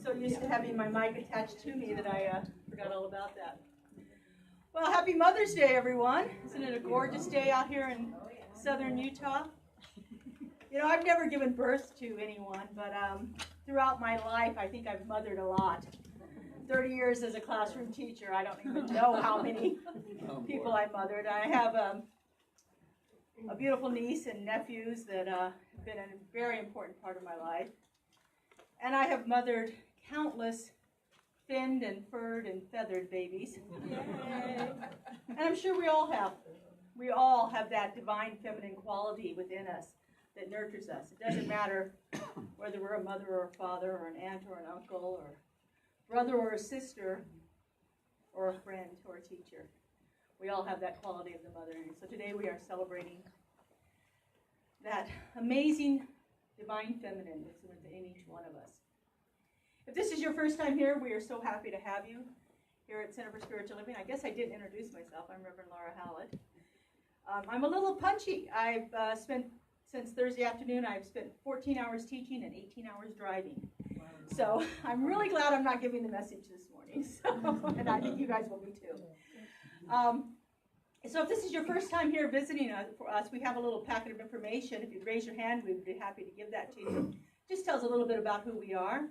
so used to having my mic attached to me that I forgot all about that. Well, happy Mother's Day, everyone. Isn't it a gorgeous day out here in southern Utah? You know, I've never given birth to anyone, but throughout my life, I think I've mothered a lot. 30 years as a classroom teacher, I don't even know how many people I mothered. I have a beautiful niece and nephews that have been a very important part of my life. And I have mothered countless finned and furred and feathered babies. Yay. And I'm sure we all have. We all have that divine feminine quality within us that nurtures us. It doesn't matter whether we're a mother or a father or an aunt or an uncle or brother or a sister or a friend or a teacher. We all have that quality of the mother. And so today we are celebrating that amazing divine feminine that's within each one of us. If this is your first time here, we are so happy to have you here at Center for Spiritual Living. I guess I didn't introduce myself. I'm Reverend Laura Hallett. I'm a little punchy. I've spent, since Thursday afternoon, I've spent 14 hours teaching and 18 hours driving. So I'm really glad I'm not giving the message this morning. So, and I think you guys will be too. So if this is your first time here visiting for us, we have a little packet of information. If you'd raise your hand, we'd be happy to give that to you. Just tells a little bit about who we are.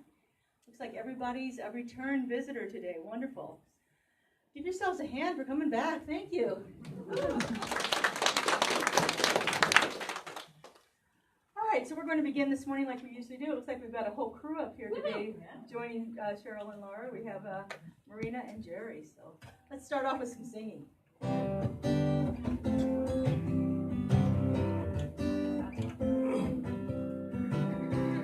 Looks like everybody's a return visitor today. Wonderful. Give yourselves a hand for coming back. Thank you. All right, so we're going to begin this morning like we usually do. It looks like we've got a whole crew up here today joining Cheryl and Laura. We have Marina and Jerry. So let's start off with some singing.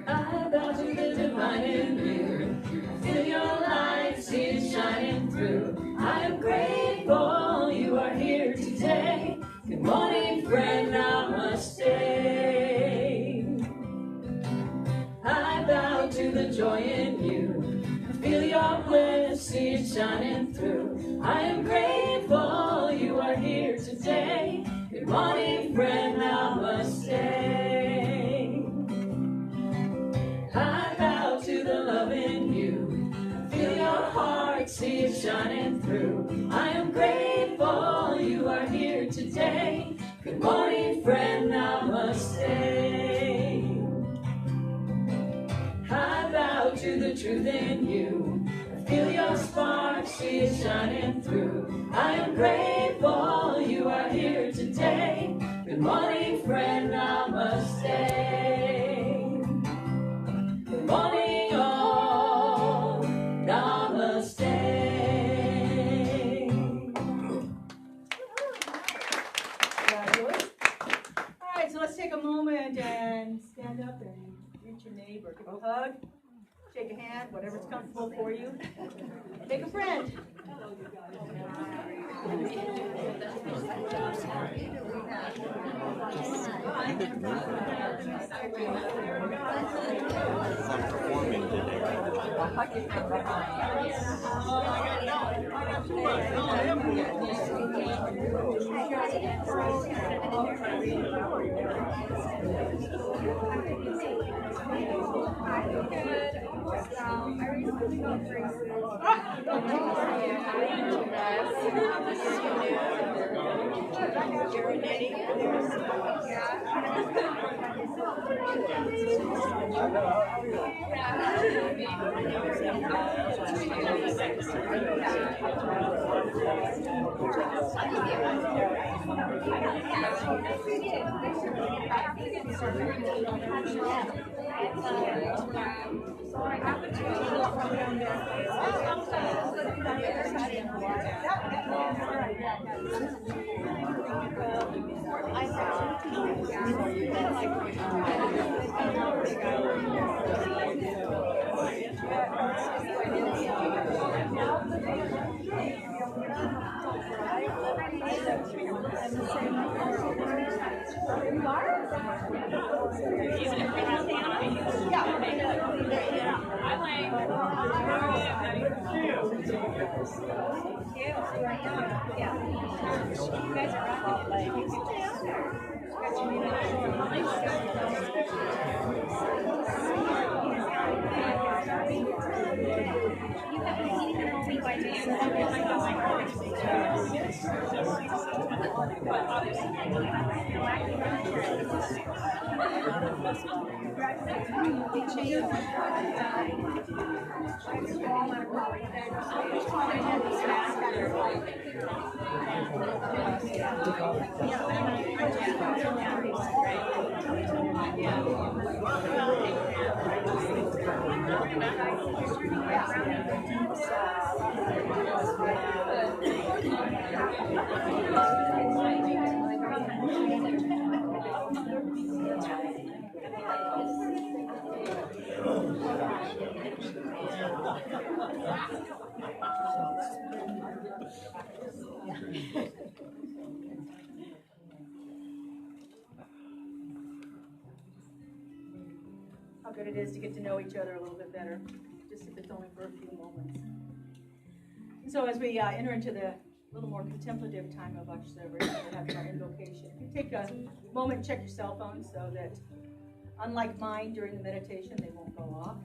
I bow to the divine in you. Feel your light, see it shining through. I am grateful you are here today. Good morning, friend, namaste. I bow to the joy in you. Feel your bliss, see it shining through. I am grateful you are here today. Good morning, friend, namaste. I bow to the love in you. Feel your heart, see it shining through. I am grateful you are here today. Good morning, friend, namaste. I bow to the truth in you. Feel your spark, see it shining through. I am grateful you are here today. Good morning, friend, namaste. Good morning, all, namaste. All right, so let's take a moment and stand up and greet your neighbor. Give a hug. Shake a hand, whatever's comfortable for you. Make a friend. I'm performing today. How good it is to get to know each other a little bit better, just if it's only for a few moments. And so as we enter into the little more contemplative time of our celebration, we're having our invocation. You take a moment and check your cell phone so that, unlike mine during the meditation, they won't go off.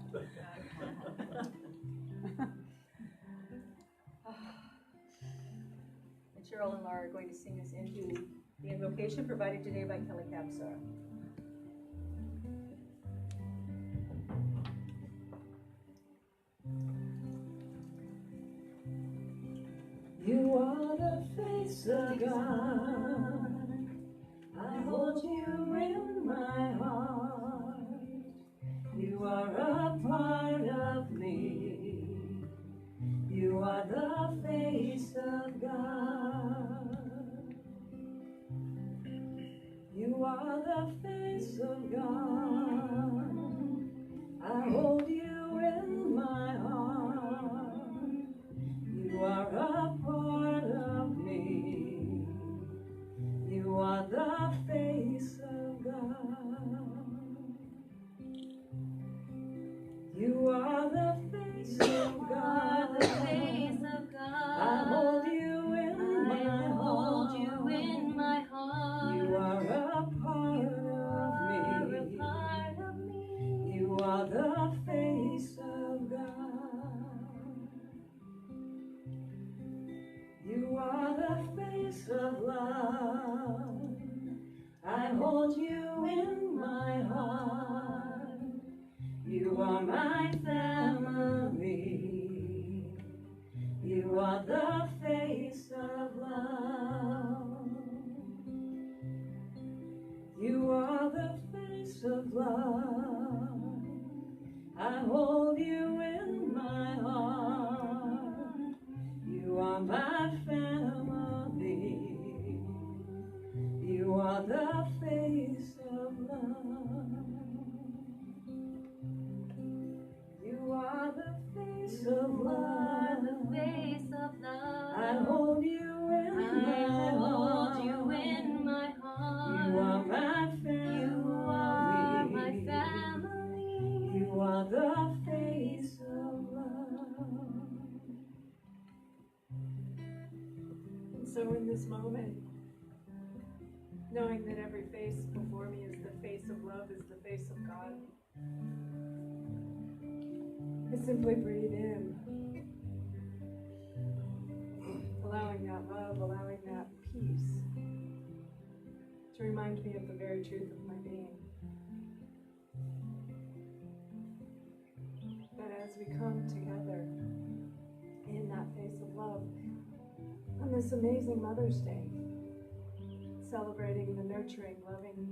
And Cheryl and Laura are going to sing us into the invocation provided today by Kelly Capsar. You are the face of God. I hold you in my heart. You are a part of me. You are the face of God. You are the face of God. I hold you in my heart. You are a part of me. You are the face of God. You are the face of God. The face of God. I hold you in my I heart. hold you in my heart. You are a part of me. A part of me. You are the face of God. You are the face of love. I hold you in my heart. You are my family. You are the face of love. You are the face of love. I hold you in my heart. You are my family. You are the face of love. You are the face of love. The face of love. I hold you in my heart. I hold you in my heart. You are my family. You are my family. You are the face of love. And so in this moment, knowing that every face before me is the face of love, is the face of God, I simply breathe in, allowing that love, allowing that peace to remind me of the very truth of my being. That as we come together in that face of love on this amazing Mother's Day, celebrating the nurturing, loving,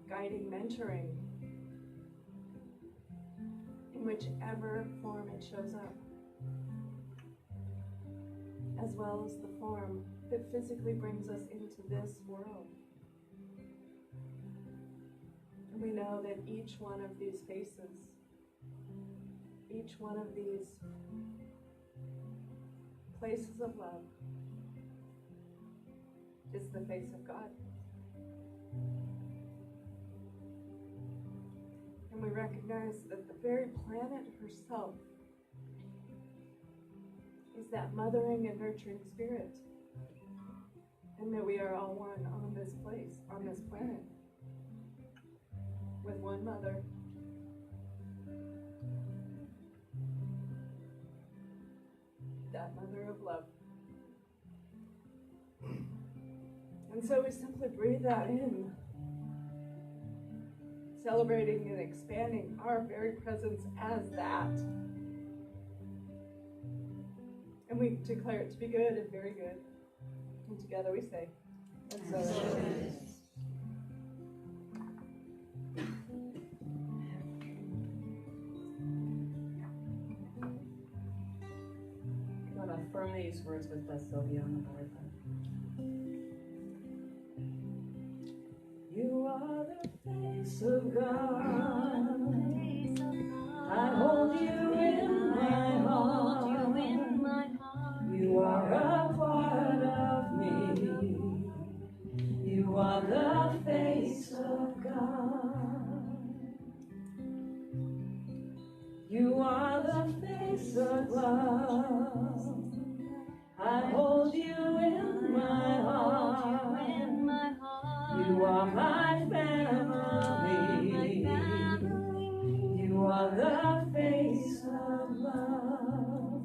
guiding, mentoring, in whichever form it shows up, as well as the form that physically brings us into this world. And we know that each one of these faces, each one of these places of love is the face of God. And we recognize that the very planet herself is that mothering and nurturing spirit. And that we are all one on this place, on this planet, with one mother. That mother of love. And so we simply breathe that in, celebrating and expanding our very presence as that. And we declare it to be good and very good. And together we say, and so it is. I'm going to affirm these words with Sylvia on the board. You are the face of God. I hold you in my heart. You are a part of me. You are the face of God. You are the face of love. I hold you in my heart. You are my family. You are the face of love.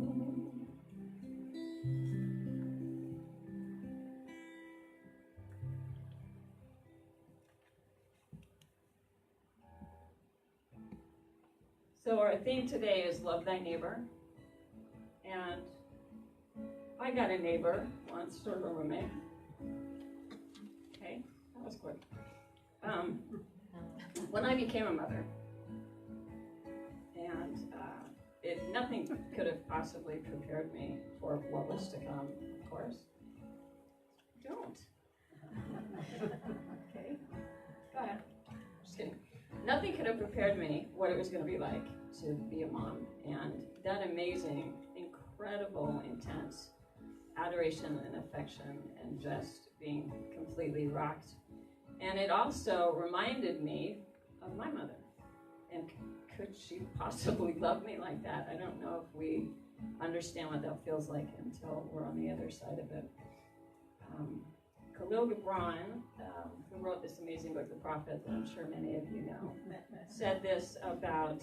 So our theme today is love thy neighbor. And I got a neighbor once, sort of a roommate. Okay, that was quick. When I became a mother, and nothing could have possibly prepared me for what was to come, of course. Don't. Okay, go ahead. Just kidding. Nothing could have prepared me what it was going to be like to be a mom, and that amazing, incredible, intense adoration and affection and just being completely rocked. And it also reminded me of my mother. And could she possibly love me like that? I don't know if we understand what that feels like until we're on the other side of it. Colleen, who wrote this amazing book, The Prophet, that I'm sure many of you know, said this about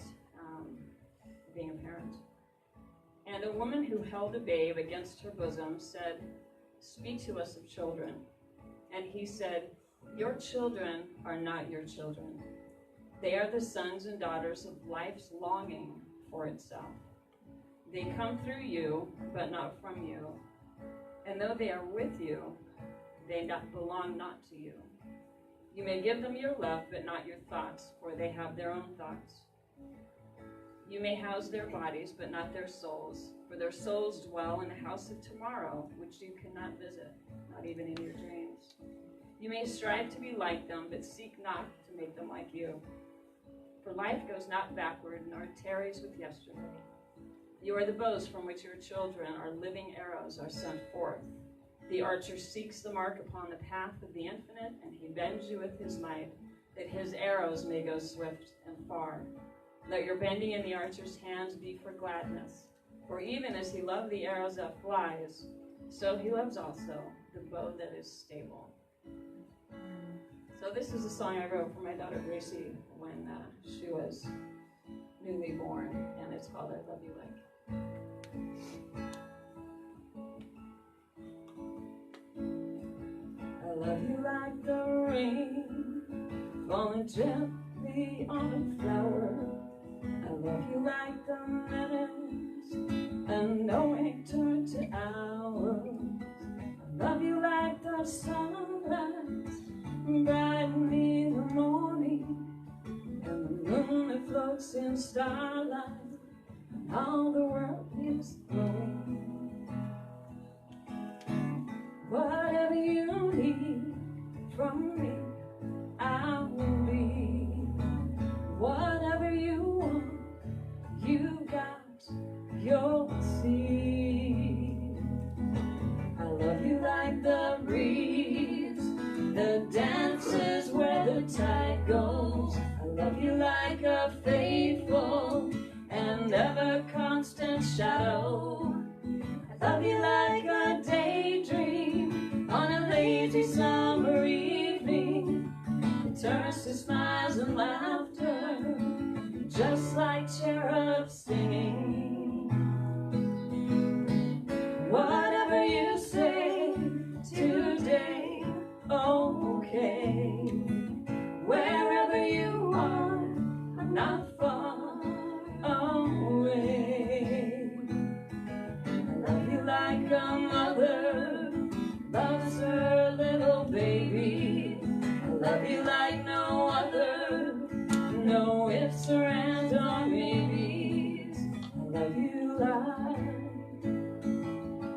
being a parent. And a woman who held a babe against her bosom said, "Speak to us of children." And he said, "Your children are not your children. They are the sons and daughters of life's longing for itself. They come through you, but not from you. And though they are with you, they belong not to you. You may give them your love, but not your thoughts, for they have their own thoughts. You may house their bodies, but not their souls, for their souls dwell in the house of tomorrow, which you cannot visit, not even in your dreams. You may strive to be like them, but seek not to make them like you. For life goes not backward, nor tarries with yesterday. You are the bows from which your children are living arrows are sent forth. The archer seeks the mark upon the path of the infinite, and he bends you with his might, that his arrows may go swift and far. Let your bending in the archer's hands be for gladness. For even as he loved the arrows that flies, so he loves also the bow that is stable." So this is a song I wrote for my daughter Gracie when she was newly born, and it's called "I Love You Like." I love you like the rain falling gently on a flower. I love you like the minutes and knowing turn to hours. I love you like the sunrise brightening the morning, and the moon that floats in starlight, and all the world is glowing. Whatever you need from me, I will be. Whatever you want, you got, you'll see. I love you like the breeze that dances where the tide goes. I love you like a faithful and ever constant shadow. I love you like a daydream on a lazy summer evening. It turns to smiles and laughter, just like cherubs singing. What like no other. No ifs or ands or maybes. I love you, life.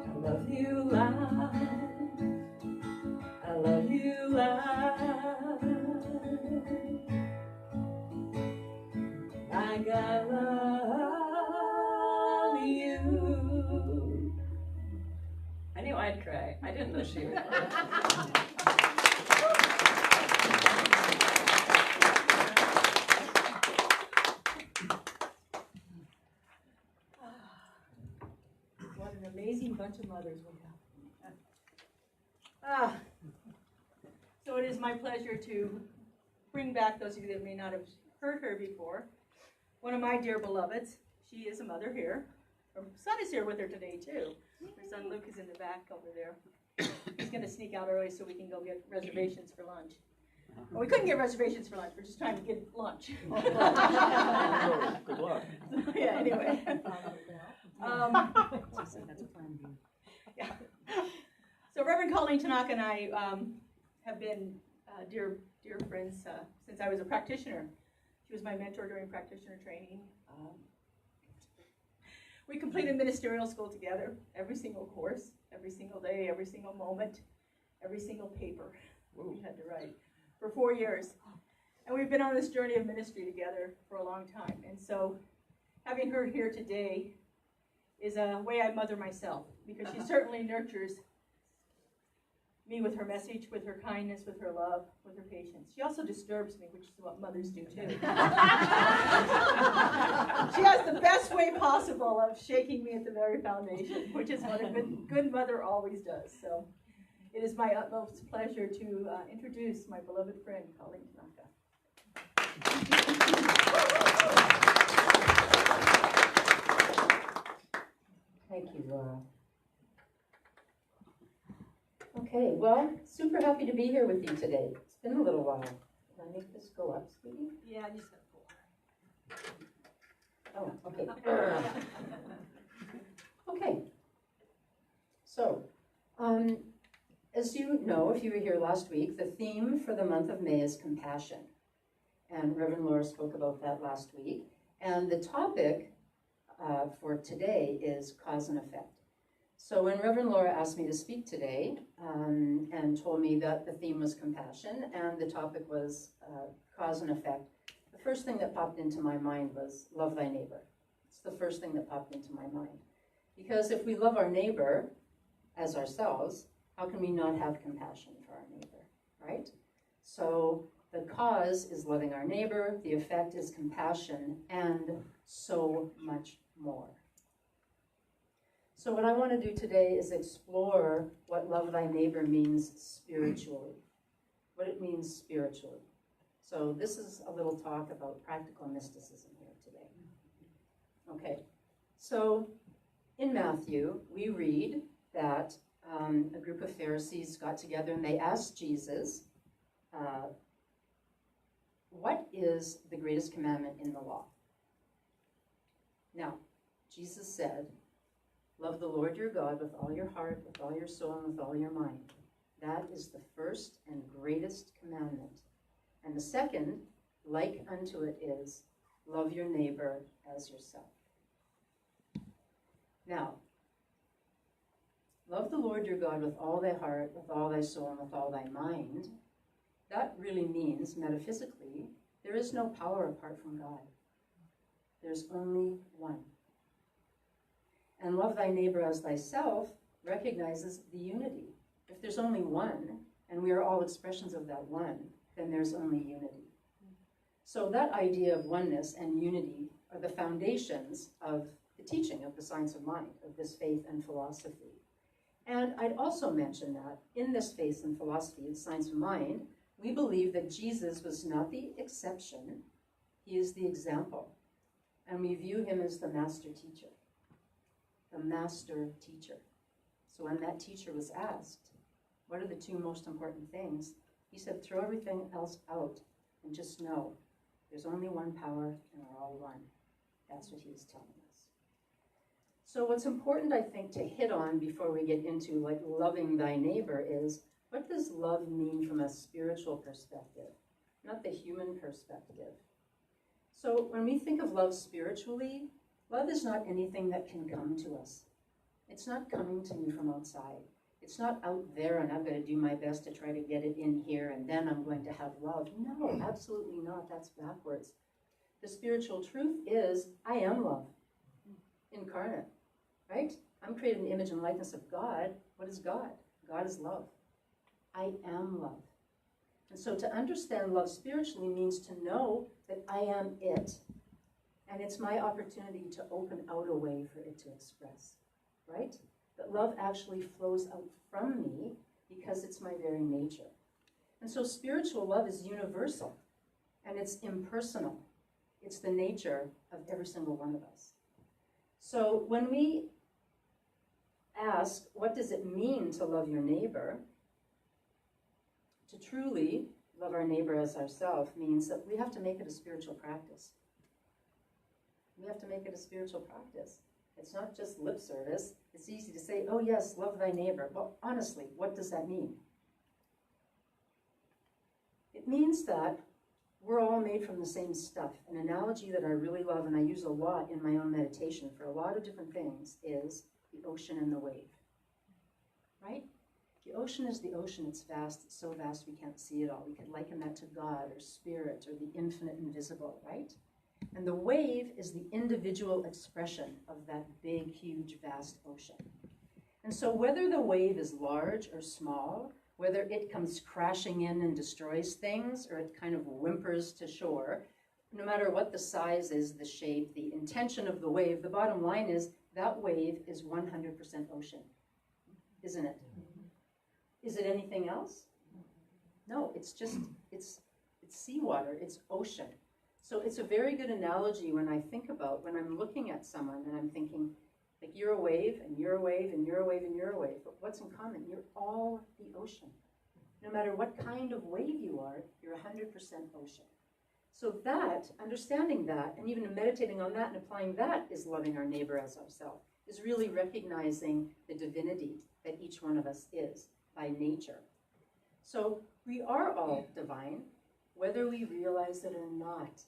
I love you, life. I love you, life. Like I love you. I knew I'd cry. I didn't know she would cry. What an amazing bunch of mothers we have. So it is my pleasure to bring back those of you that may not have heard her before. One of my dear beloveds. She is a mother here. Her son is here with her today too. Her son Luke is in the back over there. He's going to sneak out early so we can go get reservations for lunch. Well, we couldn't get reservations for lunch. We're just trying to get lunch. Good luck. Yeah, anyway. Yeah. So Reverend Colleen, Tanaka, and I have been dear friends since I was a practitioner. She was my mentor during practitioner training. We completed ministerial school together, every single course, every single day, every single moment, every single paper we had to write for 4 years. And we've been on this journey of ministry together for a long time. And so having her here today is a way I mother myself, because she certainly nurtures me with her message, with her kindness, with her love, with her patience. She also disturbs me, which is what mothers do too. She has the best way possible of shaking me at the very foundation, which is what a good mother always does. So it is my utmost pleasure to introduce my beloved friend, Colleen Tanaka. Thank you, Laura. Okay, well, super happy to be here with you today. It's been a little while. Can I make this go up, sweetie? Yeah, I just got Oh, okay. Okay. So, as you know, if you were here last week, the theme for the month of May is compassion. And Reverend Laura spoke about that last week. And the topic for today is cause and effect. So when Reverend Laura asked me to speak today and told me that the theme was compassion and the topic was cause and effect, the first thing that popped into my mind was love thy neighbor. It's the first thing that popped into my mind. Because if we love our neighbor as ourselves, how can we not have compassion for our neighbor, right? So the cause is loving our neighbor, the effect is compassion, and so much more. So what I want to do today is explore what love thy neighbor means spiritually, what it means spiritually. So this is a little talk about practical mysticism here today. Okay, so in Matthew, we read that a group of Pharisees got together and they asked Jesus, what is the greatest commandment in the law? Now, Jesus said, love the Lord your God with all your heart, with all your soul, and with all your mind. That is the first and greatest commandment. And the second, like unto it, is love your neighbor as yourself. Now, love the Lord your God with all thy heart, with all thy soul, and with all thy mind. That really means, metaphysically, there is no power apart from God. There's only one. And love thy neighbor as thyself recognizes the unity. If there's only one, and we are all expressions of that one, then there's only unity. So that idea of oneness and unity are the foundations of the teaching of the science of mind, of this faith and philosophy. And I'd also mention that in this faith and philosophy of science of mind, we believe that Jesus was not the exception, he is the example. And we view him as the master teacher. The master teacher. So when that teacher was asked, what are the two most important things? He said, throw everything else out and just know there's only one power and we're all one. That's what he was telling us. So what's important, I think, to hit on before we get into loving thy neighbor is, what does love mean from a spiritual perspective? not the human perspective. So when we think of love spiritually, love is not anything that can come to us. It's not coming to me from outside. It's not out there and I've got to do my best to try to get it in here and then I'm going to have love. No, absolutely not. That's backwards. The spiritual truth is I am love, incarnate, right? I'm created in the image and likeness of God. What is God? God is love. I am love. And so to understand love spiritually means to know that I am it. And it's my opportunity to open out a way for it to express, right? That love actually flows out from me because it's my very nature. And so spiritual love is universal and it's impersonal. It's the nature of every single one of us. So when we ask, what does it mean to love your neighbor? To truly love our neighbor as ourselves means that we have to make it a spiritual practice. We have to make it a spiritual practice. It's not just lip service. It's easy to say, oh yes, love thy neighbor. Well, honestly, what does that mean? It means that we're all made from the same stuff. An analogy that I really love and I use a lot in my own meditation for a lot of different things is the ocean and the wave, right? The ocean is the ocean. It's vast. It's so vast we can't see it all. We could liken that to God or spirit or the infinite invisible, right? And the wave is the individual expression of that big, huge, vast ocean. And so whether the wave is large or small, whether it comes crashing in and destroys things or it kind of whimpers to shore, no matter what the size is, the shape, the intention of the wave, the bottom line is that wave is 100% ocean, isn't it? Is it anything else? No, it's just, it's seawater, it's ocean. So it's a very good analogy when I think about, when I'm looking at someone and I'm thinking, like you're a wave, and you're a wave, and you're a wave, and you're a wave. But what's in common? You're all the ocean. No matter what kind of wave you are, you're 100% ocean. So that, understanding that, and even meditating on that and applying that is loving our neighbor as ourselves, is really recognizing the divinity that each one of us is by nature. So we are all divine, whether we realize it or not,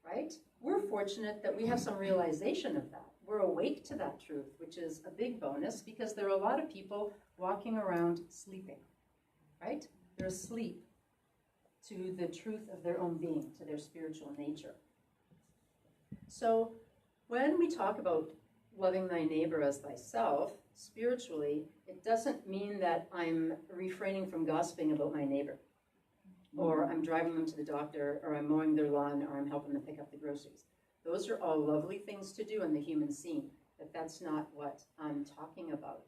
right? We're fortunate that we have some realization of that. We're awake to that truth, which is a big bonus because there are a lot of people walking around sleeping, right? They're asleep to the truth of their own being, to their spiritual nature. So when we talk about loving thy neighbor as thyself, spiritually, it doesn't mean that I'm refraining from gossiping about my neighbor, or I'm driving them to the doctor, or I'm mowing their lawn, or I'm helping them pick up the groceries. Those are all lovely things to do in the human scene, but that's not what I'm talking about.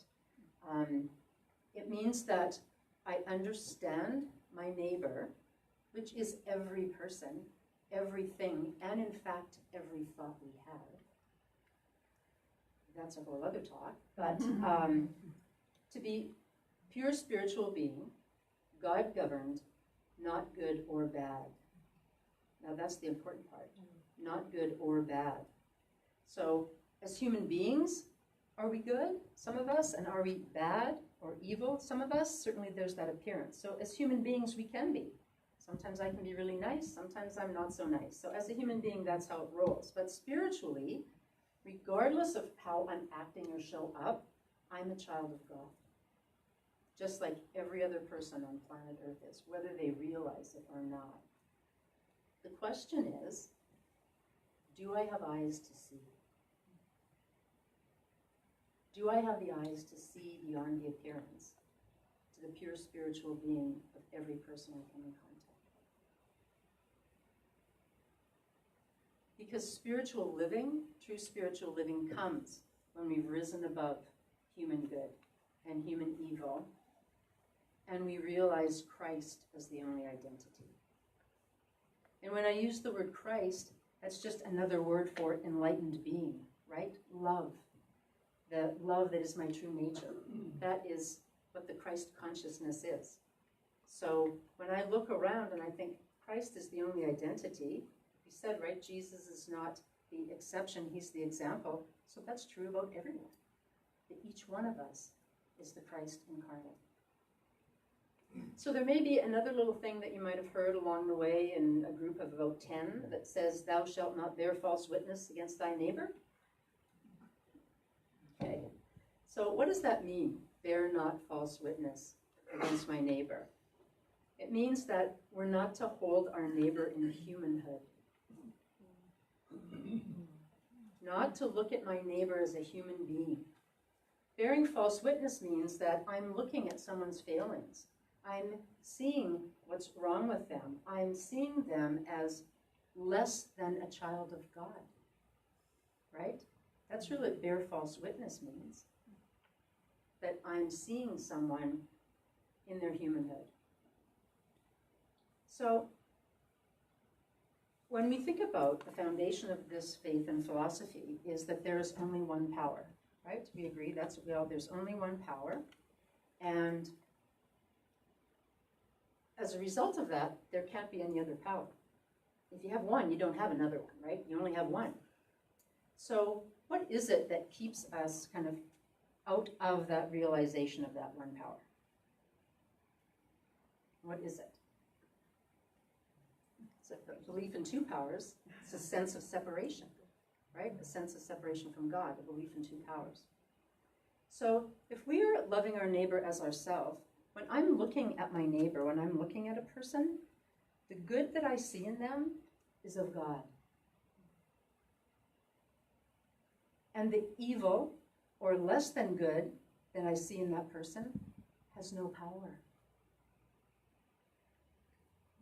It means that I understand my neighbor, which is every person, everything, and in fact, every thought we have. That's a whole other talk, but to be pure spiritual being, God-governed, not good or bad. Now that's the important part. Not good or bad. So as human beings, are we good? Some of us. And are we bad or evil? Some of us. Certainly there's that appearance. So as human beings, we can be. Sometimes I can be really nice. Sometimes I'm not so nice. So as a human being, that's how it rolls. But spiritually, regardless of how I'm acting or show up, I'm a child of God. Just like every other person on planet Earth is, whether they realize it or not. The question is, do I have eyes to see? Do I have the eyes to see beyond the appearance, to the pure spiritual being of every person I come in contact with? Because spiritual living, true spiritual living comes when we've risen above human good and human evil, and we realize Christ as the only identity. And when I use the word Christ, that's just another word for enlightened being, right? Love. The love that is my true nature. That is what the Christ consciousness is. So when I look around and I think Christ is the only identity, you said, right, Jesus is not the exception, he's the example. So that's true about everyone. That each one of us is the Christ incarnate. So there may be another little thing that you might have heard along the way in a group of about 10 that says, thou shalt not bear false witness against thy neighbor. Okay, so what does that mean? Bear not false witness against my neighbor. It means that we're not to hold our neighbor in humanhood. Not to look at my neighbor as a human being. Bearing false witness means that I'm looking at someone's failings. I'm seeing what's wrong with them. I'm seeing them as less than a child of God. Right? That's really what bear false witness means. That I'm seeing someone in their humanhood. So, when we think about the foundation of this faith and philosophy is that there is only one power, right? We agree that's what we all, there's only one power. And as a result of that, there can't be any other power. If you have one, you don't have another one, right? You only have one. So what is it that keeps us kind of out of that realization of that one power? What is it? It's a belief in two powers. It's a sense of separation, right? A sense of separation from God, a belief in two powers. So if we are loving our neighbor as ourselves, when I'm looking at my neighbor, when I'm looking at a person, the good that I see in them is of God. And the evil, or less than good, that I see in that person has no power.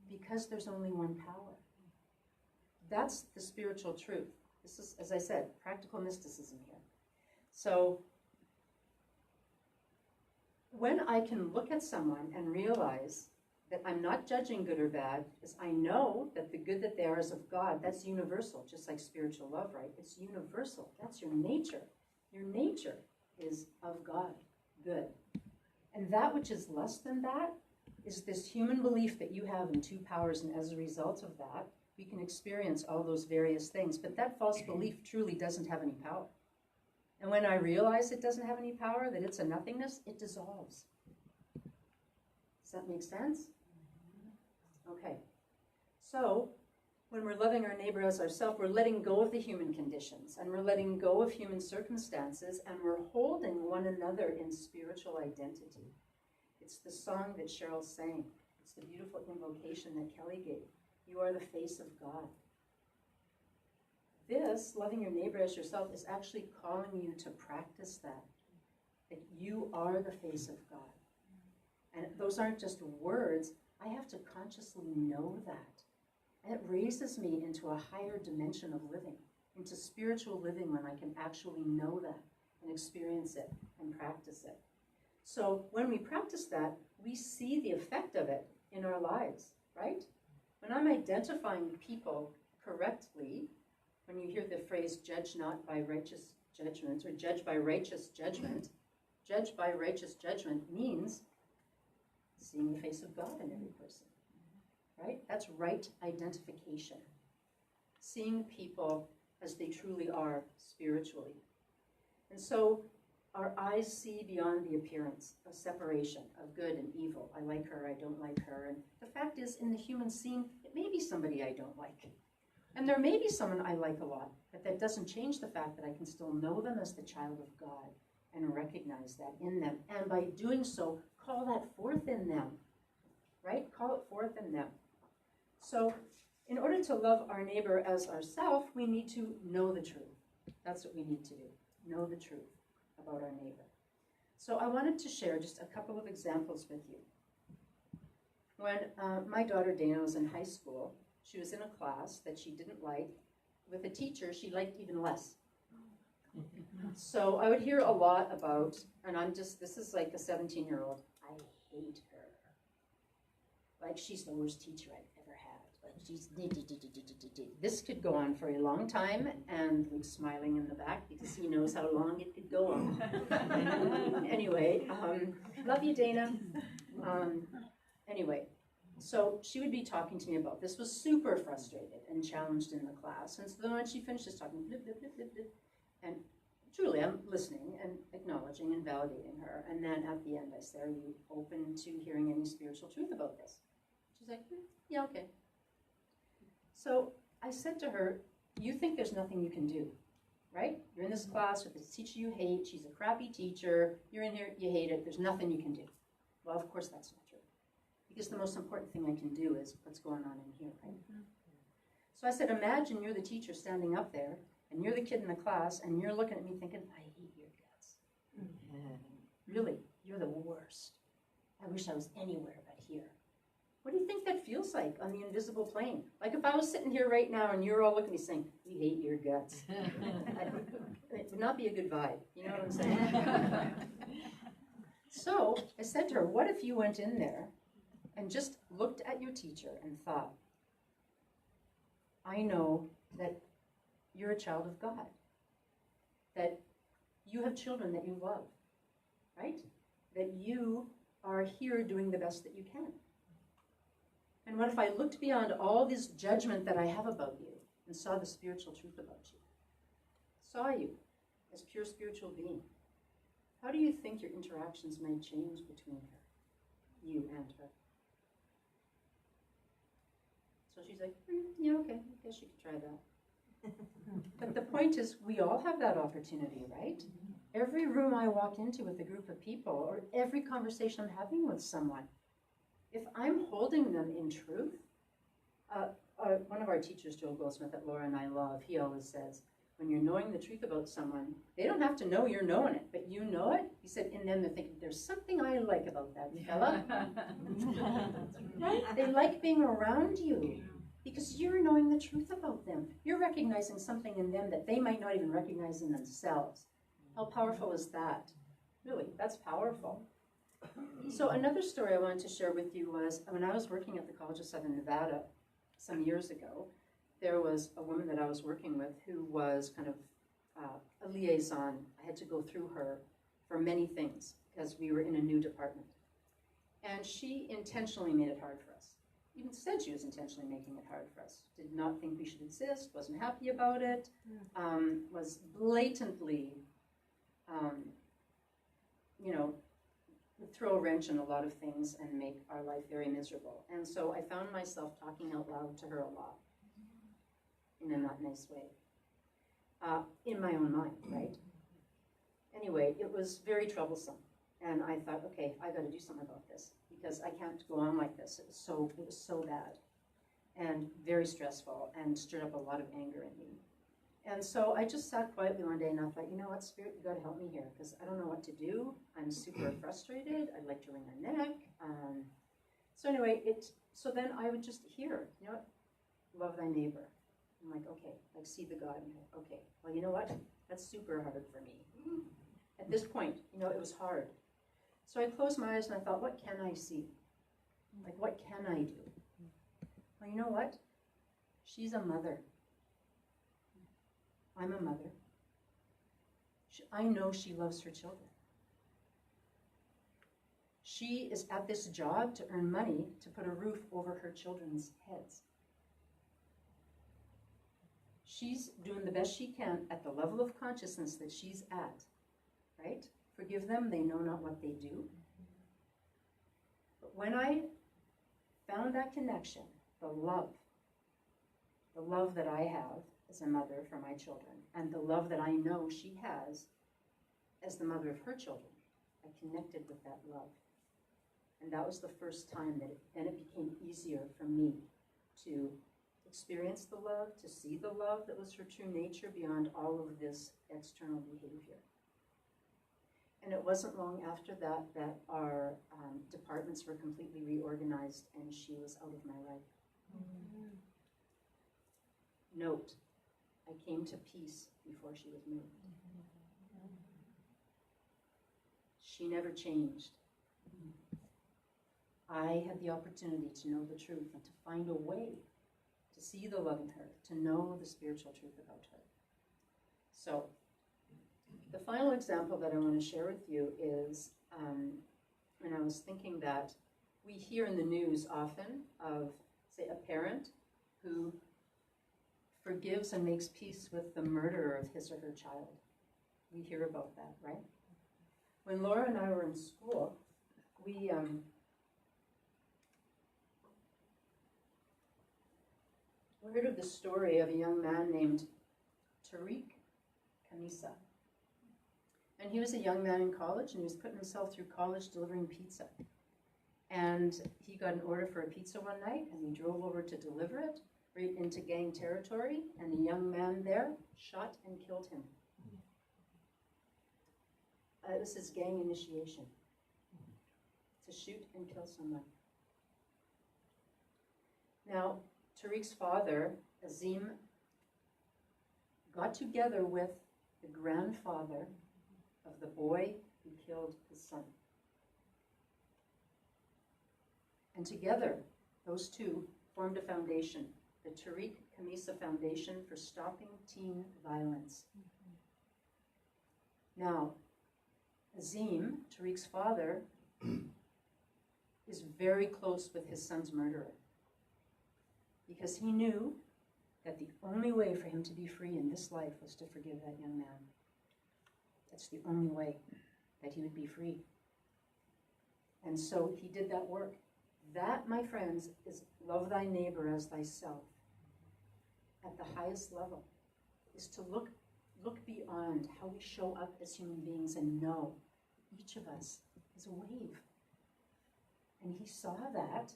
Because there's only one power. That's the spiritual truth. This is, as I said, practical mysticism here. So, when I can look at someone and realize that I'm not judging good or bad, because I know that the good that they are is of God, that's universal, just like spiritual love, right? It's universal. That's your nature. Your nature is of God, good. And that which is less than that is this human belief that you have in two powers, and as a result of that, we can experience all those various things. But that false belief truly doesn't have any power. And when I realize it doesn't have any power, that it's a nothingness, it dissolves. Does that make sense? Okay. So, when we're loving our neighbor as ourselves, we're letting go of the human conditions, and we're letting go of human circumstances, and we're holding one another in spiritual identity. It's the song that Cheryl sang. It's the beautiful invocation that Kelly gave. You are the face of God. This, loving your neighbor as yourself, is actually calling you to practice that. That you are the face of God. And those aren't just words. I have to consciously know that. And it raises me into a higher dimension of living, into spiritual living when I can actually know that and experience it and practice it. So when we practice that, we see the effect of it in our lives, right? When I'm identifying people correctly, when you hear the phrase, judge not by righteous judgments, or judge by righteous judgment means seeing the face of God in every person, right? That's right identification. Seeing people as they truly are spiritually. And so our eyes see beyond the appearance of separation, of good and evil. I like her, I don't like her. And the fact is, in the human scene, it may be somebody I don't like. And there may be someone I like a lot, but that doesn't change the fact that I can still know them as the child of God and recognize that in them. And by doing so, call that forth in them, right? Call it forth in them. So in order to love our neighbor as ourselves, we need to know the truth. That's what we need to do, know the truth about our neighbor. So I wanted to share just a couple of examples with you. When my daughter Dana was in high school, she was in a class that she didn't like. With a teacher she liked even less. So I would hear a lot about, and this is like a 17-year-old, I hate her. Like, she's the worst teacher I've ever had. Like, she's This could go on for a long time, and Luke's smiling in the back because he knows how long it could go on. Anyway, love you, Dana. Anyway, so she would be talking to me about this, was super frustrated and challenged in the class. And so then when she finishes talking, blip, blip, blip, blip, blip, and truly, I'm listening and acknowledging and validating her. And then at the end, I say, are you open to hearing any spiritual truth about this? She's like, yeah, okay. So I said to her, you think there's nothing you can do, right? You're in this class with this teacher you hate. She's a crappy teacher. You're in here, you hate it. There's nothing you can do. Well, of course that's not true. Because the most important thing I can do is what's going on in here, right? So I said, imagine you're the teacher standing up there, and you're the kid in the class, and you're looking at me thinking, I hate your guts. Really, you're the worst. I wish I was anywhere but here. What do you think that feels like on the invisible plane? Like if I was sitting here right now and you're all looking at me saying, we hate your guts. It would not be a good vibe. You know what I'm saying? So I said to her, what if you went in there and just looked at your teacher and thought, I know that you're a child of God, that you have children that you love, right? That you are here doing the best that you can. And what if I looked beyond all this judgment that I have about you and saw the spiritual truth about you? Saw you as pure spiritual being. How do you think your interactions might change between her, you and her? So she's like, yeah, okay, I guess you could try that. But the point is, we all have that opportunity, right? Every room I walk into with a group of people, or every conversation I'm having with someone, if I'm holding them in truth, one of our teachers, Joel Goldsmith, that Laura and I love, he always says, when you're knowing the truth about someone, they don't have to know you're knowing it, but you know it. He said, in them they're thinking, there's something I like about that fella. Right? They like being around you because you're knowing the truth about them. You're recognizing something in them that they might not even recognize in themselves. How powerful is that? Really, that's powerful. So another story I wanted to share with you was when I was working at the College of Southern Nevada some years ago, there was a woman that I was working with who was kind of a liaison. I had to go through her for many things because we were in a new department. And she intentionally made it hard for us. Even said she was intentionally making it hard for us. Did not think we should exist, wasn't happy about it, was blatantly, would throw a wrench in a lot of things and make our life very miserable. And so I found myself talking out loud to her a lot in a not nice way, in my own mind, right? Anyway, it was very troublesome. And I thought, okay, I got to do something about this because I can't go on like this. It was so bad and very stressful and stirred up a lot of anger in me. And so I just sat quietly one day and I thought, you know what, Spirit, you got to help me here because I don't know what to do. I'm super frustrated. I'd like to wring her neck. So anyway, so then I would just hear, you know what, love thy neighbor. I'm like, okay, like see the God in her. Okay, well, you know what, that's super hard for me. At this point, you know, it was hard. So I closed my eyes and I thought, what can I see? Like, what can I do? Well, you know what? She's a mother. I'm a mother. I know she loves her children. She is at this job to earn money to put a roof over her children's heads. She's doing the best she can at the level of consciousness that she's at, right? Forgive them, they know not what they do. But when I found that connection, the love that I have as a mother for my children, and the love that I know she has as the mother of her children, I connected with that love. And that was the first time that it became easier for me to experience the love, to see the love that was her true nature beyond all of this external behavior. And it wasn't long after that that our departments were completely reorganized and she was out of my life. Mm-hmm. Note, I came to peace before she was moved. Mm-hmm. She never changed. I had the opportunity to know the truth and to find a way to see the love in her, to know the spiritual truth about her. So, the final example that I want to share with you is, and I was thinking that we hear in the news often of, say, a parent who forgives and makes peace with the murderer of his or her child. We hear about that, right? When Laura and I were in school, we heard of the story of a young man named Tariq Kamisa. And he was a young man in college, and he was putting himself through college delivering pizza. And he got an order for a pizza one night, and he drove over to deliver it right into gang territory, and a young man there shot and killed him. It was his gang initiation, to shoot and kill someone. Now, Tariq's father, Azim, got together with the grandfather of the boy who killed his son. And together, those two formed a foundation, the Tariq Kamisa Foundation for Stopping Teen Violence. Now, Azim, Tariq's father, is very close with his son's murderer, because he knew that the only way for him to be free in this life was to forgive that young man. That's the only way that he would be free. And so he did that work. That, my friends, is love thy neighbor as thyself. At the highest level, is to look beyond how we show up as human beings and know each of us is a wave. And he saw that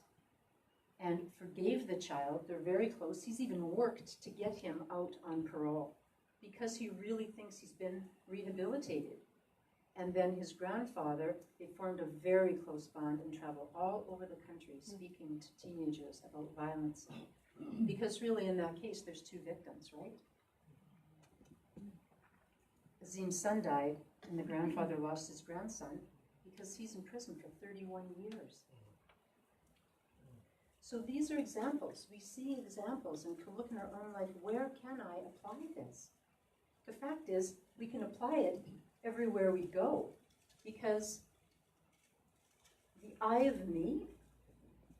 and forgave the child. They're very close. He's even worked to get him out on parole because he really thinks he's been rehabilitated. And then his grandfather, they formed a very close bond and travel all over the country speaking to teenagers about violence. Because really in that case, there's two victims, right? Azim's son died, and the grandfather lost his grandson because he's in prison for 31 years. So these are examples. We see examples and can look in our own life, where can I apply this? The fact is, we can apply it everywhere we go, because the I of me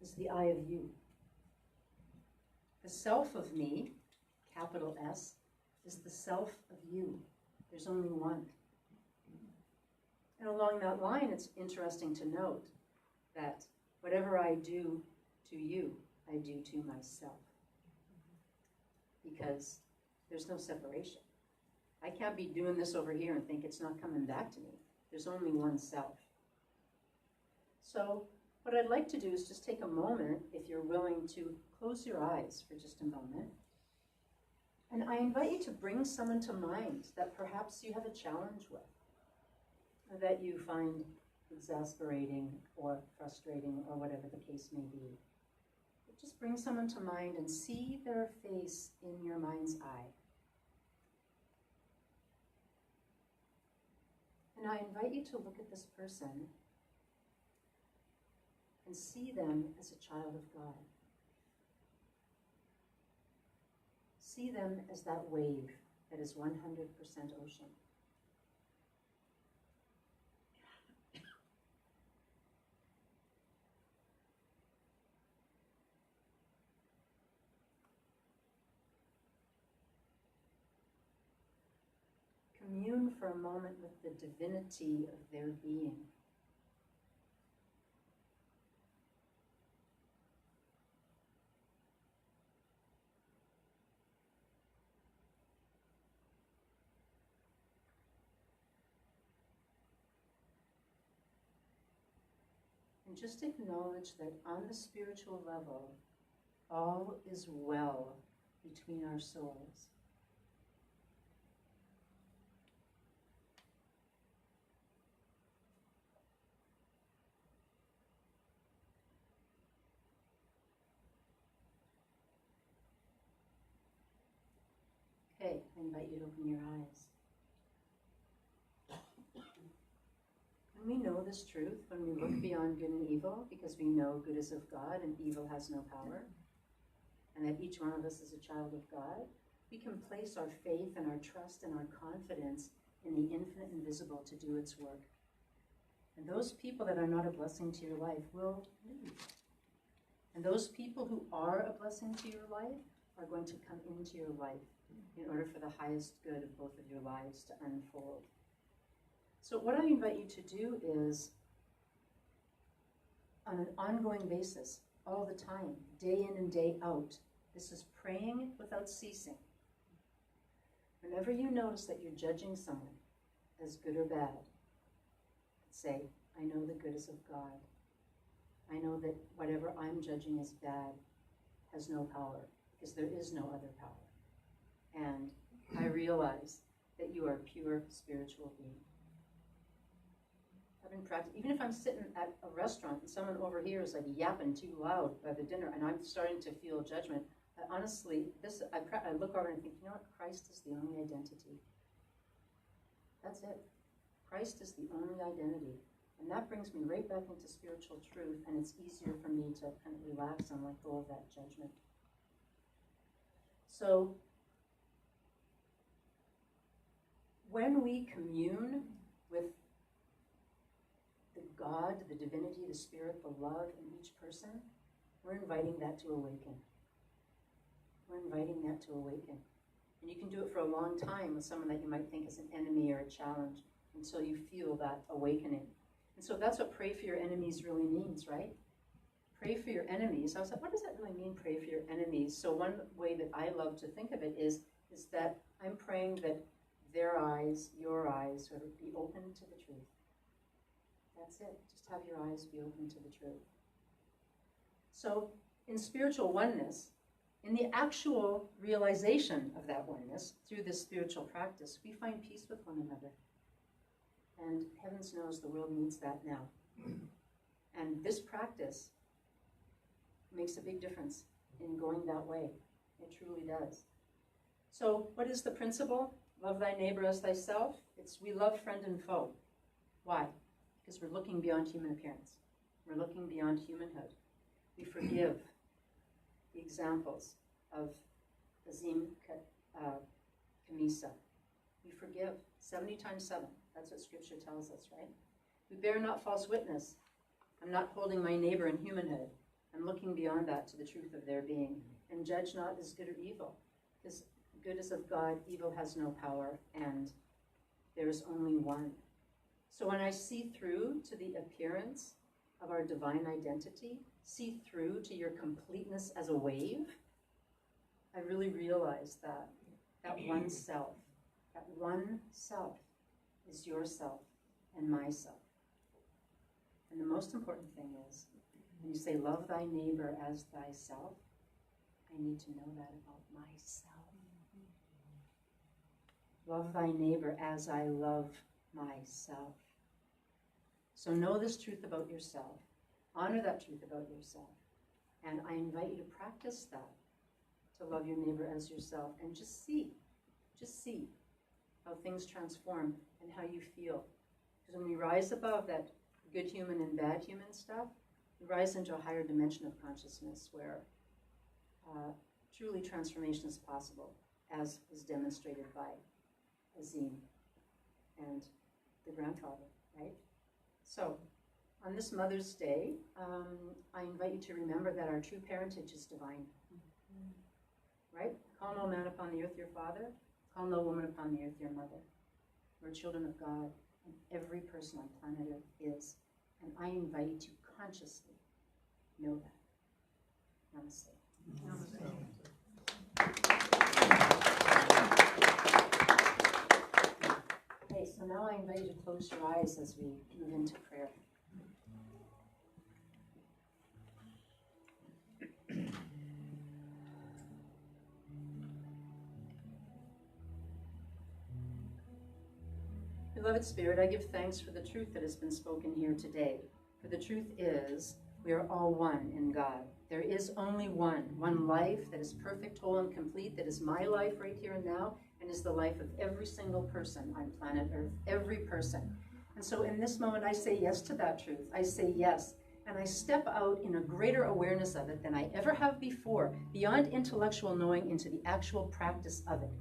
is the I of you. The self of me, capital S, is the self of you. There's only one. And along that line, it's interesting to note that whatever I do to you, I do to myself. Because there's no separation. I can't be doing this over here and think it's not coming back to me. There's only one self. So what I'd like to do is just take a moment, if you're willing to close your eyes for just a moment. And I invite you to bring someone to mind that perhaps you have a challenge with, or that you find exasperating or frustrating or whatever the case may be. But just bring someone to mind and see their face in your mind's eye. And I invite you to look at this person and see them as a child of God. See them as that wave that is 100% ocean. Commune for a moment with the divinity of their being. And just acknowledge that on the spiritual level, all is well between our souls. Okay, I invite you to open your eyes. When we know this truth, when we look beyond good and evil, because we know good is of God and evil has no power, and that each one of us is a child of God, we can place our faith and our trust and our confidence in the infinite invisible to do its work. And those people that are not a blessing to your life will leave. And those people who are a blessing to your life are going to come into your life in order for the highest good of both of your lives to unfold. So what I invite you to do is, on an ongoing basis, all the time, day in and day out, this is praying without ceasing. Whenever you notice that you're judging someone as good or bad, say, I know the goodness of God. I know that whatever I'm judging as bad has no power, because there is no other power. And I realize that you are a pure spiritual being. I've been practicing, even if I'm sitting at a restaurant and someone over here is like yapping too loud by the dinner and I'm starting to feel judgment, honestly, I look over and think, you know what, Christ is the only identity. That's it. Christ is the only identity. And that brings me right back into spiritual truth, and it's easier for me to kind of relax and let go of that judgment. So, when we commune with the God, the divinity, the spirit, the love in each person, we're inviting that to awaken. We're inviting that to awaken. And you can do it for a long time with someone that you might think is an enemy or a challenge until you feel that awakening. And so that's what pray for your enemies really means, right? Pray for your enemies. I was like, what does that really mean, pray for your enemies? So one way that I love to think of it is that I'm praying that their eyes, your eyes, would be open to the truth. That's it. Just have your eyes be open to the truth. So in spiritual oneness, in the actual realization of that oneness, through this spiritual practice, we find peace with one another. And heavens knows the world needs that now. And this practice makes a big difference in going that way. It truly does. So what is the principle? Love thy neighbor as thyself. It's we love friend and foe. Why? Because we're looking beyond human appearance. We're looking beyond humanhood. We forgive. The examples of Azim Kamisa. We forgive 70 times 7. That's what Scripture tells us, right? We bear not false witness. I'm not holding my neighbor in humanhood. I'm looking beyond that to the truth of their being. And judge not as good or evil. Because good is of God, evil has no power, and there is only one. So when I see through to the appearance of our divine identity, see through to your completeness as a wave, I really realize that one self is your self and my self. And the most important thing is, when you say love thy neighbor as thyself, I need to know that about myself. Love thy neighbor as I love myself. So know this truth about yourself. Honor that truth about yourself. And I invite you to practice that, to love your neighbor as yourself, and just see how things transform and how you feel. Because when we rise above that good human and bad human stuff, we rise into a higher dimension of consciousness where truly transformation is possible, as is demonstrated by Azim and the grandfather, right? So, on this Mother's Day, I invite you to remember that our true parentage is divine. Right? Call no man upon the earth your father. Call no woman upon the earth your mother. We're children of God, and every person on planet Earth is. And I invite you to consciously know that. Namaste. Namaste. Okay, so now I invite you to close your eyes as we move into prayer. Beloved Spirit, I give thanks for the truth that has been spoken here today. For the truth is, we are all one in God. There is only one life that is perfect, whole, and complete, that is my life right here and now, and is the life of every single person on planet Earth, every person. And so in this moment, I say yes to that truth. I say yes, and I step out in a greater awareness of it than I ever have before, beyond intellectual knowing into the actual practice of it.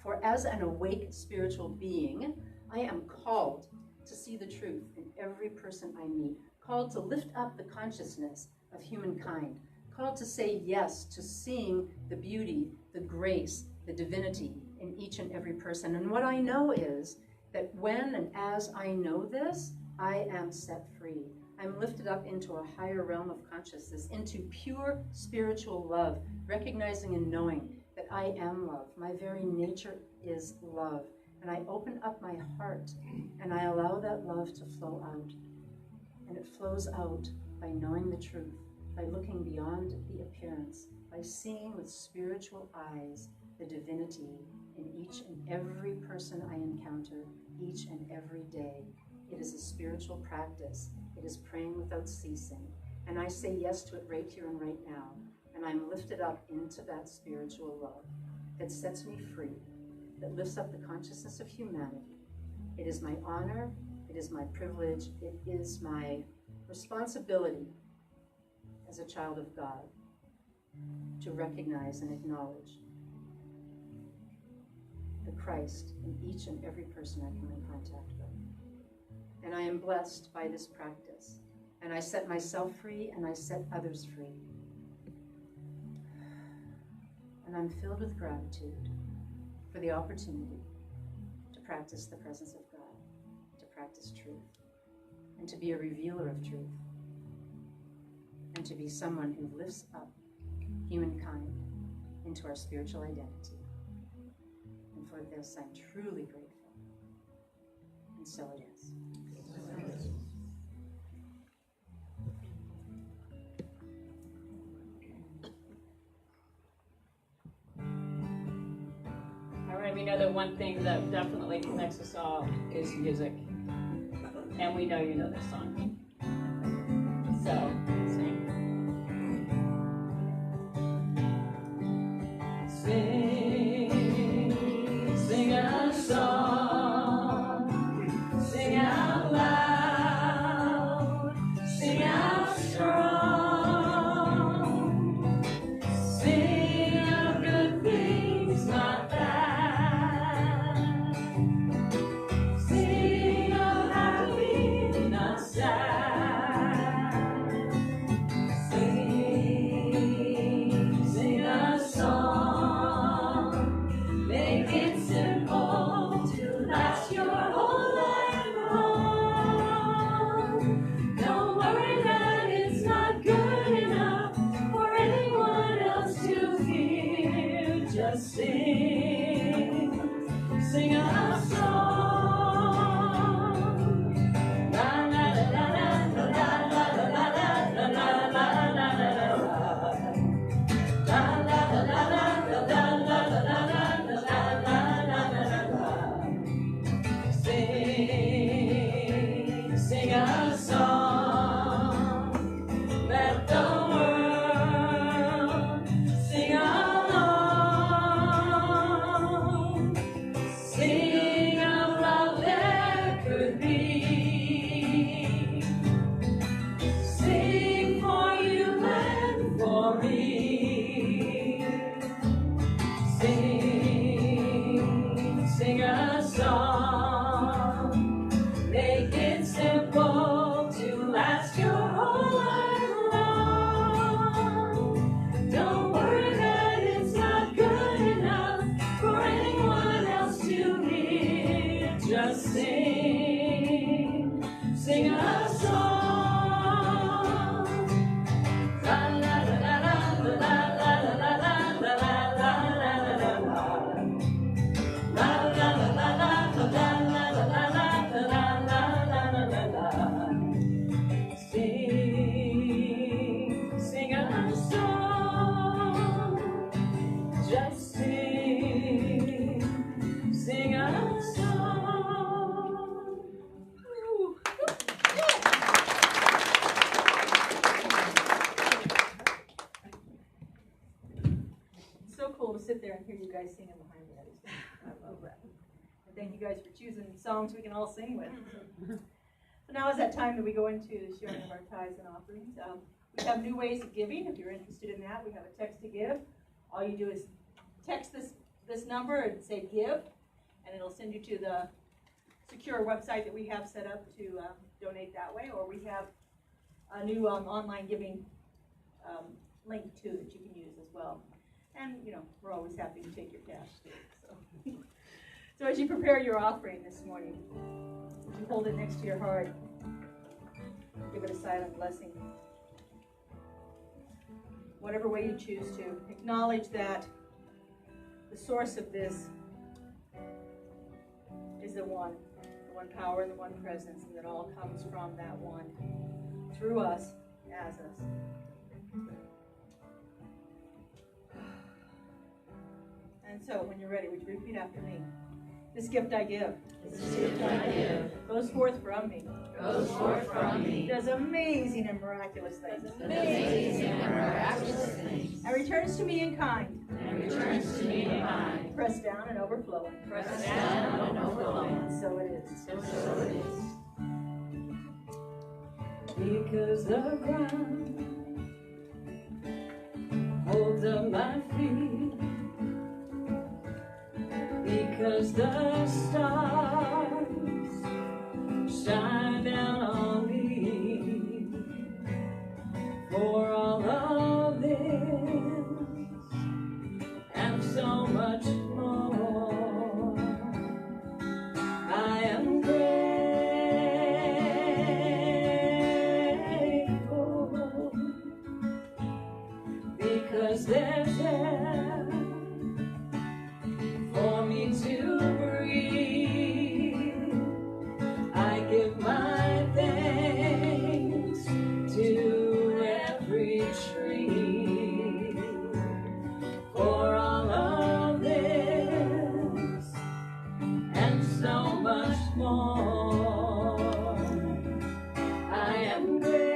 For as an awake spiritual being, I am called to see the truth in every person I meet, called to lift up the consciousness of humankind, called to say yes to seeing the beauty, the grace, the divinity in each and every person. And what I know is that when and as I know this, I am set free. I'm lifted up into a higher realm of consciousness, into pure spiritual love, recognizing and knowing that I am love. My very nature is love. And I open up my heart and I allow that love to flow out. And it flows out by knowing the truth, by looking beyond the appearance, by seeing with spiritual eyes the divinity in each and every person I encounter, each and every day. It is a spiritual practice. It is praying without ceasing. And I say yes to it right here and right now. And I'm lifted up into that spiritual love that sets me free, that lifts up the consciousness of humanity. It is my honor. It is my privilege. It is my responsibility as a child of God to recognize and acknowledge the Christ in each and every person I come in contact with. And I am blessed by this practice. And I set myself free and I set others free. And I'm filled with gratitude for the opportunity to practice the presence of God, to practice truth, and to be a revealer of truth, and to be someone who lifts up humankind into our spiritual identity. And for this, I'm truly grateful. And so it is. All right, we know that one thing that definitely connects us all is music. And we know you know this song. So, sing. Sing a song. Sing out loud. Sing out strong. Sing of good things, not bad. Sing of happy, not sad. Sing a song. Make it simple to last your whole life long. Don't worry that it's not good enough for anyone else to hear. Just sing a song. La la la la la la la la la la la la la. La la la la la la la la la la. Sing a song. Let the world sing along. Sing of love there could be. Sing for you and for me. Sing a song. Make it simple to last your whole life long. Don't worry that it's not good enough for anyone else to hear. Just sing a song. La la la la la la la la la la la la la la. La la la la la la la la la la la la. Sing a song. Just sing a song. Woo. It's so cool to sit there and hear you guys singing behind me. I love that. And thank you guys for choosing songs we can all sing with. So now is that time that we go into the sharing of our tithes and offerings. We have new ways of giving. If you're interested in that, we have a text to give. All you do is text this number and say give, and it'll send you to the secure website that we have set up to donate that way. Or we have a new online giving link too that you can use as well. And, you know, we're always happy to take your cash too. So. So as you prepare your offering this morning, would you hold it next to your heart? Give it a silent blessing. Whatever way you choose to, acknowledge that the source of this is the one power and the one presence, and that all comes from that one, through us, as us. And so, when you're ready, would you repeat after me? This gift I give. This gift I give Goes forth from me. goes forth from me. Does amazing and miraculous things. Amazing and miraculous things. And returns to me in kind. And returns to me in kind. Pressed down and overflowing. Pressed down and overflowing. And so it is. And so it is. Because the ground holds up my feet, because the stars shine down on me, for all of this and so much more, I am grateful, because there's air for me to breathe. I give my thanks to every tree for all of this and so much more. I am grateful,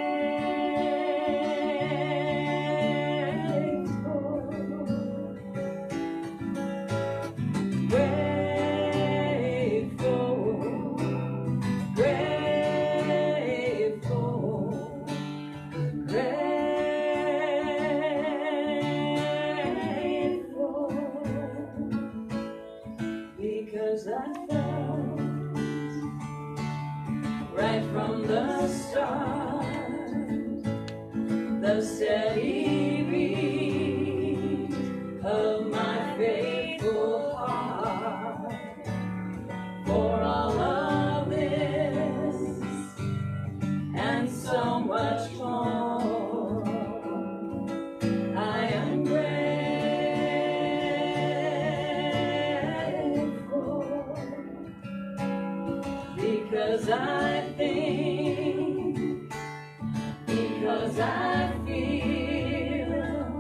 grateful, grateful, grateful, because I felt right from the start the steady beat of my faithful heart, for all of this and so much more. I am grateful, because I think, because I feel,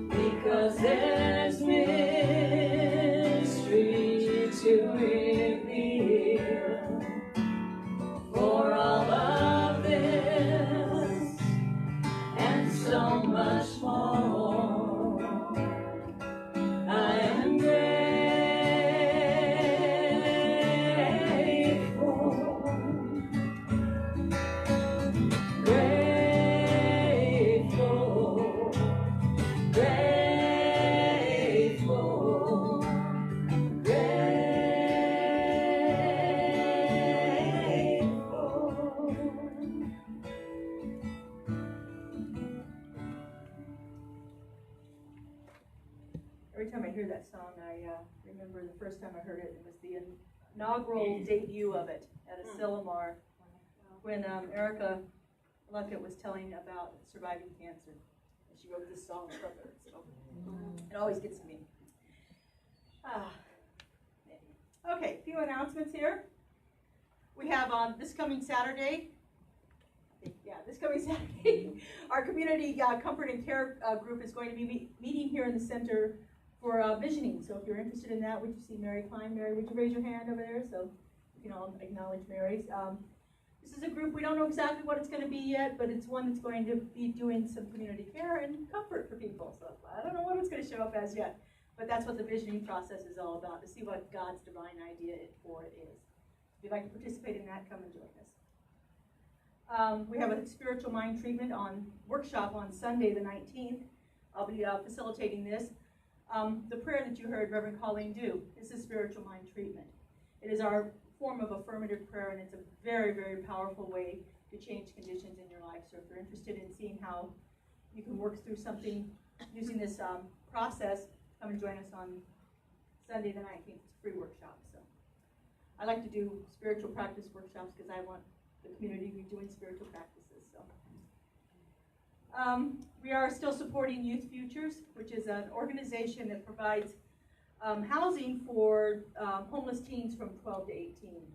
because there's mystery to reveal, for all of this and so much more. I am grateful, grateful, grateful, grateful. Every time I hear that song, I remember the first time I heard it. It was the inaugural debut of it at Asilomar, when Erica Luckett was telling about surviving cancer. And she wrote this song from it, so it always gets to me. Okay, a few announcements here. We have this coming Saturday, our community comfort and care group is going to be meeting here in the center for visioning. So if you're interested in that, would you see Mary Klein? Mary, would you raise your hand over there so you can all acknowledge Mary's? This is a group, we don't know exactly what it's going to be yet, but it's one that's going to be doing some community care and comfort for people. So I don't know what it's going to show up as yet, but that's what the visioning process is all about, to see what God's divine idea for it is. If you'd like to participate in that, come and join us. We have a spiritual mind treatment workshop on Sunday the 19th. I'll be facilitating this. The prayer that you heard Reverend Colleen do is a spiritual mind treatment. It is our form of affirmative prayer, and it's a very, very powerful way to change conditions in your life. So if you're interested in seeing how you can work through something using this process, come and join us on Sunday the 19th. It's a free workshop. So I like to do spiritual practice workshops because I want the community to be doing spiritual practices. So we are still supporting Youth Futures, which is an organization that provides housing for homeless teens from 12 to 18.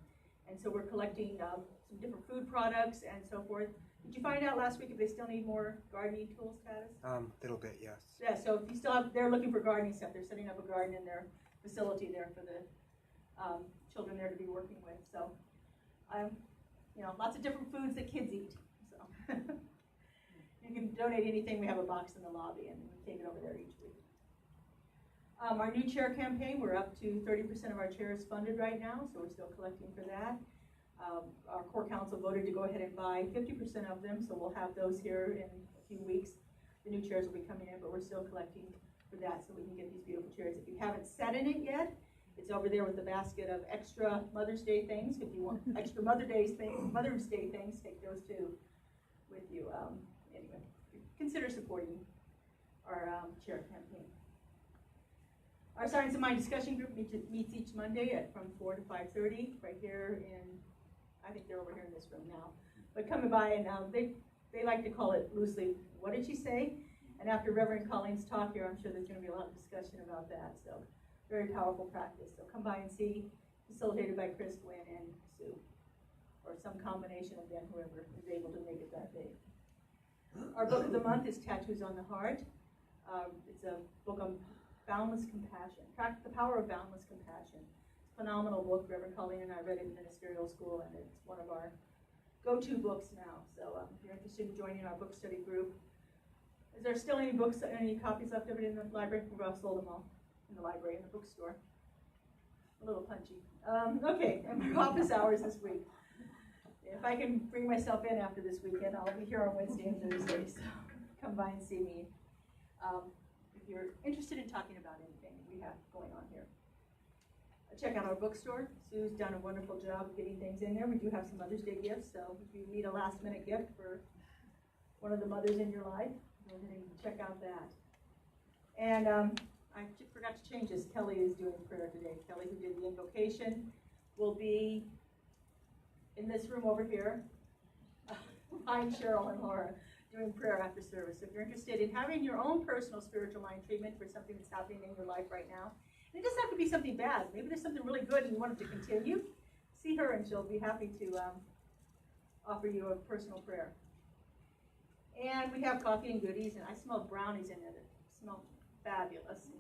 And so we're collecting some different food products and so forth. Did you find out last week if they still need more gardening tools, Tatis? Little bit, yes. Yeah, so if you still have, they're looking for gardening stuff. They're setting up a garden in their facility there for the children there to be working with. So, you know, lots of different foods that kids eat. So you can donate anything. We have a box in the lobby, and we take it over there each week. Our new chair campaign, we're up to 30% of our chairs funded right now, so we're still collecting for that. Our core council voted to go ahead and buy 50% of them, so we'll have those here in a few weeks. The new chairs will be coming in, but we're still collecting for that so we can get these beautiful chairs. If you haven't sat in it yet, it's over there with the basket of extra Mother's Day things. If you want extra Mother's Day things, take those too with you. Anyway, consider supporting our chair campaign. Our Science of Mind discussion group meets each Monday from 4 to 5:30 right here in, I think they're over here in this room now. But coming by, and they like to call it loosely, what did she say? And after Reverend Colleen's talk here, I'm sure there's going to be a lot of discussion about that. So very powerful practice. So come by and see, facilitated by Chris, Gwen, and Sue, or some combination of them, whoever is able to make it that day. Our book of the month is Tattoos on the Heart. It's a book on boundless compassion, the power of boundless compassion. It's a phenomenal book. Reverend Colleen and I read it in ministerial school, and it's one of our go-to books now. So if you're interested in joining our book study group, is there still any books, any copies left of it in the library? We've sold them all in the library, in the bookstore. A little punchy. Okay, and my office hours this week. If I can bring myself in after this weekend, I'll be here on Wednesday and Thursday, so come by and see me. If you're interested in talking about anything we have going on here. Check out our bookstore. Sue's done a wonderful job of getting things in there. We do have some Mother's Day gifts, so if you need a last-minute gift for one of the mothers in your life, go ahead and check out that. And I forgot to change this. Kelly is doing prayer today. Kelly, who did the invocation, will be in this room over here. I'm Cheryl and Laura doing prayer after service. If you're interested in having your own personal spiritual mind treatment for something that's happening in your life right now, and it doesn't have to be something bad. Maybe there's something really good and you want it to continue. See her and she'll be happy to offer you a personal prayer. And we have coffee and goodies, and I smelled brownies in it. It smelled fabulous.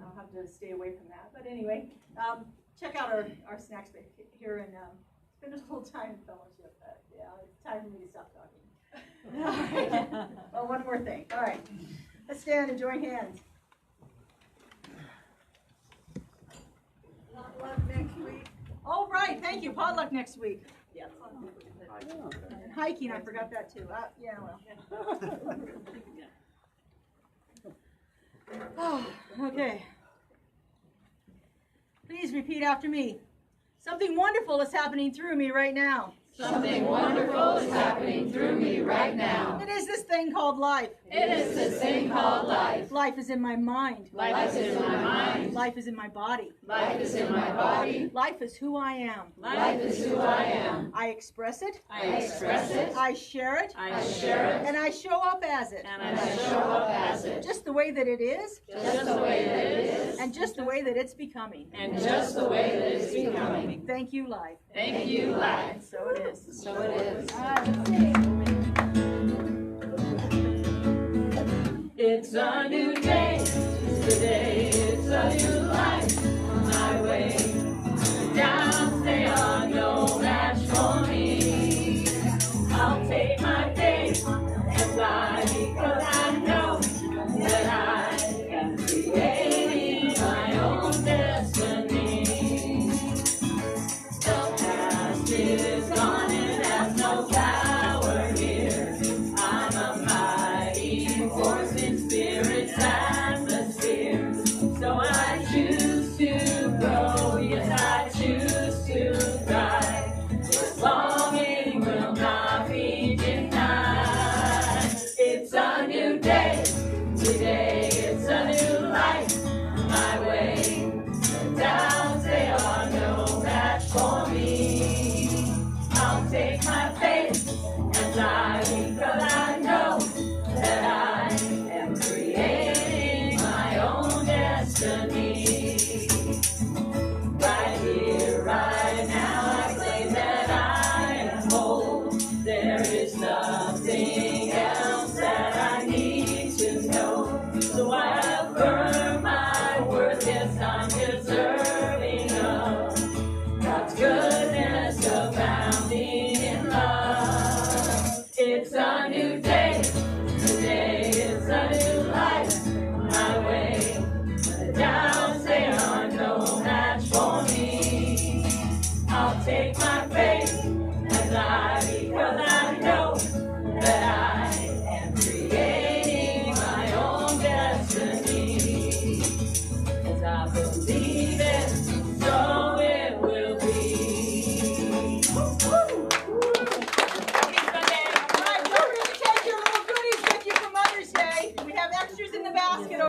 I'll have to stay away from that. But anyway, check out our snacks here and spend a little time in fellowship. Yeah, it's time for me to stop talking. All right. Oh, one more thing. All right. Let's stand and join hands. Potluck next week. Oh, right. Thank you. Potluck next week. Yes. And hiking, I forgot that too. Yeah, well. Oh, okay. Please repeat after me. Something wonderful is happening through me right now. Something wonderful is happening through me right now. It is this thing called life. It is this thing called life. Life is in my mind. Life is in my mind. Life is in my body. Life is in my body. Life is who I am. Life is who I am. I express it. I express it. I share it. I share it. And I show up as it. And I show up as it. Just the way that it is. Just the way that it is. And just the way that it's becoming. And just the way that it's becoming. Thank you, life. Thank you, life. And so it is. So it is. It's a new day, today it's a new